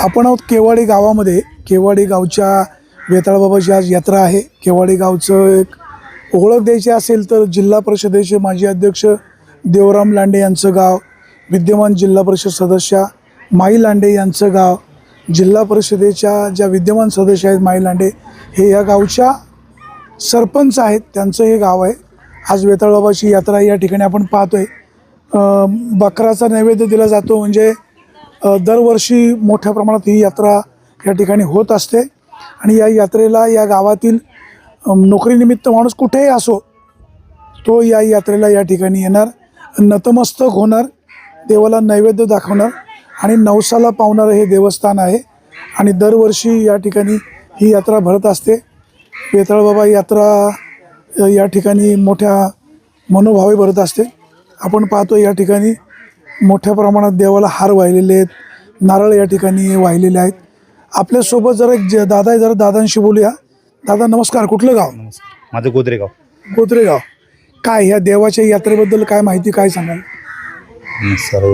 आपण आहोत केवाडी गावामध्ये. केवाडी गावच्या वेताळबाबाची आज यात्रा आहे. केवाडी गावचं एक ओळख द्यायची असेल तर जिल्हा परिषदेचे माजी अध्यक्ष देवराम लांडे यांचं गाव, विद्यमान जिल्हा परिषद सदस्या माई लांडे यांचं गाव, जिल्हा परिषदेच्या ज्या विद्यमान सदस्य आहेत माई लांडे हे या गावच्या सरपंच आहेत, त्यांचं हे गाव आहे. आज वेताळबाबाची यात्रा या ठिकाणी आपण पाहतोय. बकराचा नैवेद्य दिला जातो. म्हणजे दरवर्षी मोठ्या प्रमाणात ही यात्रा या ठिकाणी होत असते आणि या यात्रेला या गावातील नोकरीनिमित्त माणूस कुठेही असो तो या यात्रेला या ठिकाणी येणार, नतमस्तक होणार, देवाला नैवेद्य दाखवणार आणि नवसाला पावणारं हे देवस्थान आहे आणि दरवर्षी या ठिकाणी ही यात्रा भरत असते. वेताळबाबा यात्रा या ठिकाणी मोठ्या मनोभावे भरत असते. आपण पाहतो या ठिकाणी मोठ्या प्रमाणात देवाला हार वाहिलेले आहेत, नारळ या ठिकाणी वाहिलेले आहेत. आपल्यासोबत जरा एक दादा आहे, जरा दादांशी बोलूया. दादा नमस्कार, कुठलं गाव? माझं गोत्रेगाव. गोत्रेगाव. काय ह्या देवाच्या यात्रेबद्दल काय माहिती, काय सांगाल? सर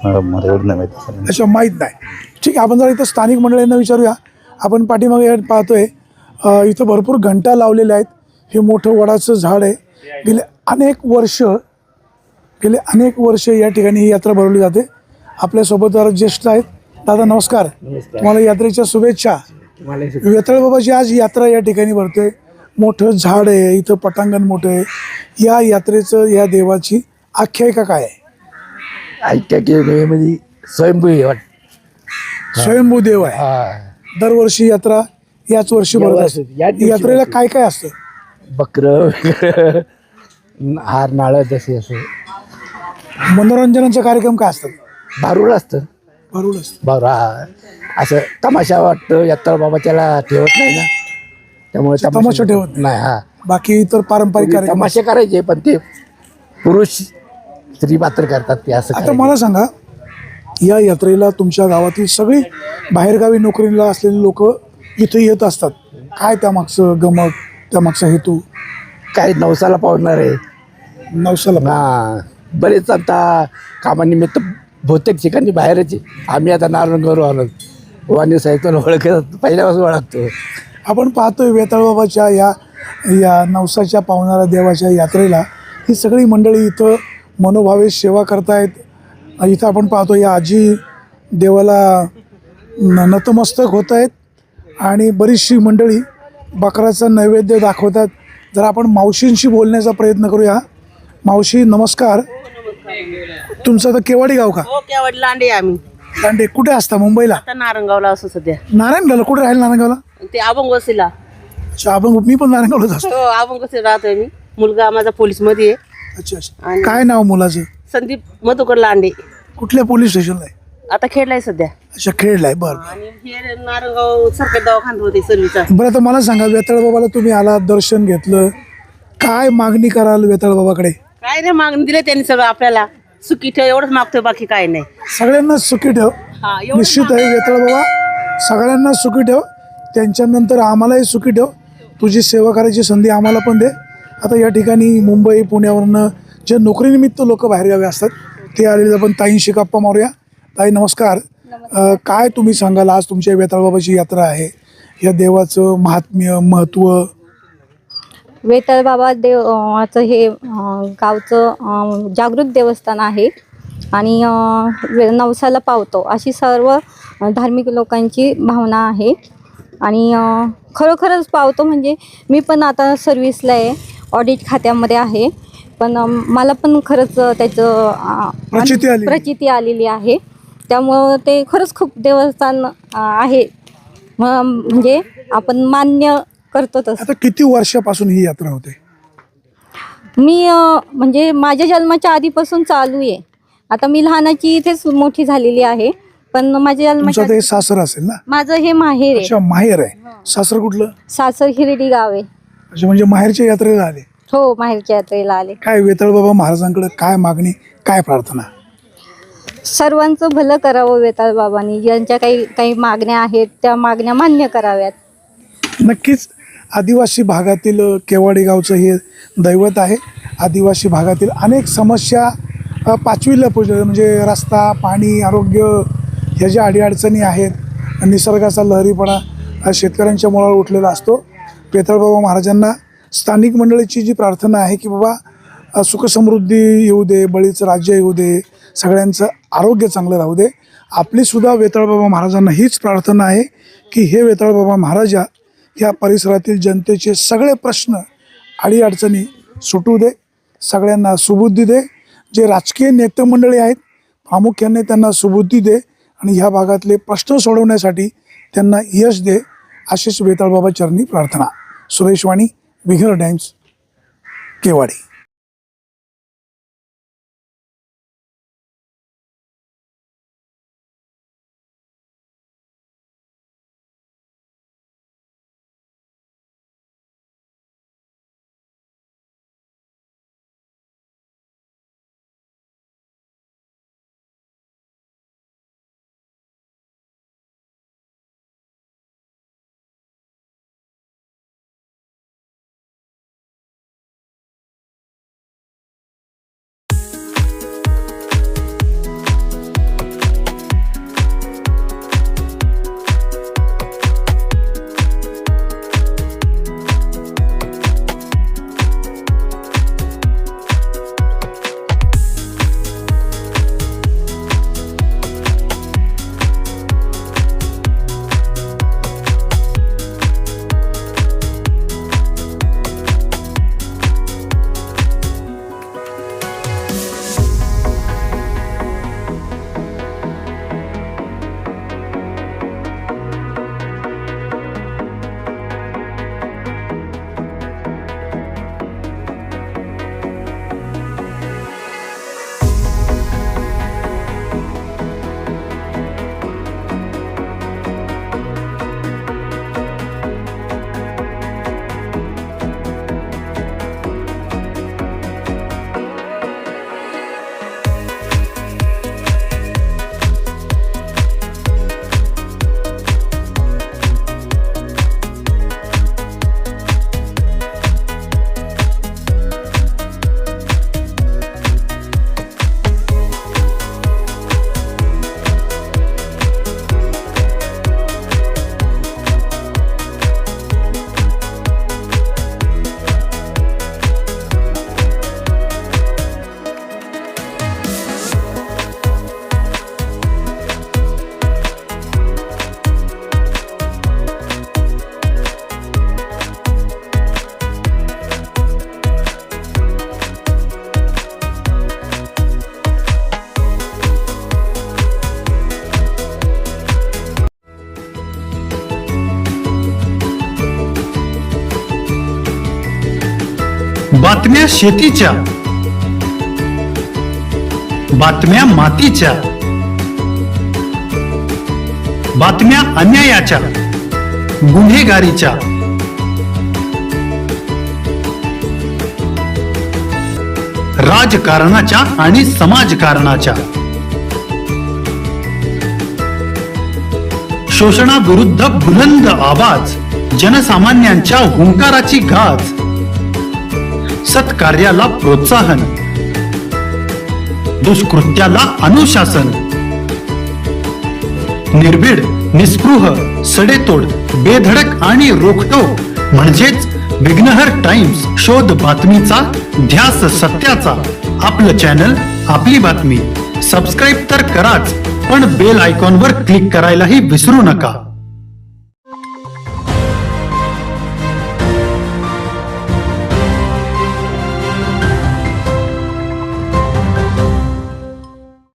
मला एवढं नाही माहिती. अच्छा, माहीत नाही. ठीक आहे, आपण जरा इथं स्थानिक मंडळींना विचारूया. आपण पाठीमागे पाहतोय इथं भरपूर घंटा लावलेल्या आहेत. हे मोठं वडाचं झाड आहे. गेले अनेक वर्ष या ठिकाणी ही यात्रा भरवली जाते. आपल्यासोबत जरा ज्येष्ठ आहेत. दादा नमस्कार, तुम्हाला यात्रेच्या शुभेच्छा. वेताळबाबाची आज यात्रा या ठिकाणी भरते. मोठं झाड आहे, इथं पटांगण मोठं आहे. या यात्रेचं, या देवाची आख्यायिका काय आहे? म्हणजे स्वयंभू देव आहे. दरवर्षी यात्रा याच वर्षी भरत असते. यात्रेला काय काय असतं? बकर हार नाळ जसे असं मनोरंजनाचे कार्यक्रम काय असतात? भारूड असतं. भारूड असतं. भारू असं तमाशा वाटतं. यात्रा बाबा त्याला ठेवत नाही ना, त्यामुळे तमाशा ठेवत नाही. हा, बाकी इतर पारंपरिक कार्यक्रम तमाशे करायचे, पण ते पुरुष स्त्री पात्र करतात ते असं. आता मला सांगा, या यात्रेला तुमच्या गावातील सगळी बाहेरगावी नोकरीला असलेले लोक इथे येत असतात. काय त्यामागचं गमक, त्यामागचा हेतू काय? नवसाला पावणार आहे. नवसाला हा, बरेच आता कामानिमित्त बहुतेक ठिकाणी बाहेरच. आम्ही आता नारायणगाव आलो. वाणी साहित्य ओळखत पहिल्यापासून ओळखतो. आपण पाहतोय वेताळबाबाच्या या नवसाच्या पावणाऱ्या देवाच्या यात्रेला ही सगळी मंडळी इथं मनोभावे सेवा करतायत. इथं आपण पाहतो या आजी देवाला नतमस्तक होत आहेत आणि बरीचशी मंडळी बकराचा नैवेद्य दाखवतात. जर आपण मावशींशी बोलण्याचा प्रयत्न करूया. मावशी नमस्कार. तुमचं तर केवाडी गाव का? हो, केवाडी लांडे. आम्ही लांडे. कुठे असता? मुंबईला? आता नारंगावला असो सध्या. नारायणगावला. कुठे राहील नारायणगावला? ते अभंग वसीला. अच्छा, आपण मी पण नारायणगावलाच असतो. हो, अभंग वसीला राहतोय मी. मुलगा माझा पोलीस मध्ये आहे. अच्छा अच्छा. काय नाव मुलाचं? संदीप मधुकर लांडे. कुठल्या पोलीस स्टेशनला आहे? आता खेळलाय सध्या. अच्छा, खेळलाय. बरं आणि हे नारंगाव सरकारी दवाखान्यात होते सर्व्हिसचा. बरं. आता मला सांगा, वेताळबाबाला तुम्ही आलात, दर्शन घेतलं, काय मागणी कराल वेताळबाबाकडे? काय नाही मागणी दिले त्यांनी सगळं आपल्याला. सुखी ठेव एवढंच मागतोय, बाकी काय नाही. सगळ्यांना सुखी ठेव. हा, एवढंच निश्चित आहे वेताळबाबा, सगळ्यांना सुखी ठेव. त्यांच्यानंतर आम्हालाही सुखी ठेव. तुझी सेवा करायची संधी आम्हाला पण दे. आता या ठिकाणी मुंबई पुण्यावरनं जे नोकरीनिमित्त लोक बाहेरगावी असतात ते आलेले. आपण ताईंशी गप्पा मारूया. ताई नमस्कार. काय तुम्ही सांगाल, आज तुमच्या वेताळबाबाची यात्रा आहे, या देवाचं महात्म्य, महत्त्व? वेताळबाबा देवाचं हे गावचं जागृत देवस्थान आहे आणि नवसाला पावतो अशी सर्व धार्मिक लोकांची भावना आहे आणि खरोखरच पावतो. म्हणजे मी पण आता सर्व्हिसला आहे, ऑडिट खात्यामध्ये आहे, पण मला पण खरंच त्याचं प्रचिती आलेली आहे. त्यामुळं ते खरंच खूप देवस्थान आहे, म्हणजे आपण मान्य करतो तसं. आता किती वर्षापासून ही यात्रा होते? मी म्हणजे माझ्या जन्माच्या आधीपासून चालू आहे. आता मी लहानाची इथेच मोठी झालेली आहे, पण माझ्या जन्माच्या ते सासर असेल ना? माझं हे माहेर आहे. अच्छा, माहेर आहे. सासर कुठलं? सासर हिरडी गाव आहे. अच्छा, म्हणजे माहेरच्या यात्रेला आले? हो, माहेरच्या यात्रेला आले. काय वेताळबाबा महाराजांकडे काय मागणी, काय प्रार्थना? सर्वांचं भलं करावं वेताळबाबांनी. ज्यांच्या काही मागण्या आहेत त्या मागण्या मान्य कराव्यात. नक्कीच. आदिवासी भागातील केवाडी गावचं हे दैवत आहे. आदिवासी भागातील अनेक समस्या पाचवीला म्हणजे रस्ता, पाणी, आरोग्य ह्या ज्या अडीअडचणी आहेत निसर्गाचा लहरीपणा हा शेतकऱ्यांच्या मुळावर उठलेला असतो. वेताळबाबा महाराजांना स्थानिक मंडळीची जी प्रार्थना आहे की बाबा सुखसमृद्धी येऊ दे, बळीचं राज्य येऊ दे, सगळ्यांचं आरोग्य चांगलं राहू दे. आपलीसुद्धा वेताळबाबा महाराजांना हीच प्रार्थना आहे की हे वेताळबाबा महाराजा या परिसरातील जनतेचे सगळे प्रश्न अडीअडचणी सुटू दे, सगळ्यांना सुबुद्धी दे. जे राजकीय नेते मंडळी आहेत प्रामुख्याने त्यांना सुबुद्धी दे आणि ह्या भागातले प्रश्न सोडवण्यासाठी त्यांना यश दे, अशीच वेताळबाबा चरणी प्रार्थना. सुरेश वाणी, विघर टाइम्स, केवाडी. बातम्या शेतीच्या, बातम्या मातीच्या, बातम्या अन्यायाच्या, गुन्हेगारीच्या, राजकारणाच्या आणि समाजकारणाच्या, शोषणाविरुद्ध बुलंद आवाज, जनसामान्यांच्या हुंकाराची गाज, सत्कार्याला प्रोत्साहन, दुष्कृत्याला अनुशासन, निर्भीड, निस्पृह, सडेतोड, बेधडक आणि रोखटोक म्हणजेच विघ्नहर टाइम्स. शोध बातमीचा, ध्यास सत्याचा. आपलं चॅनल, आपली बातमी. सबस्क्राईब तर कराच, पण बेल आयकॉनवर क्लिक करायलाही विसरू नका.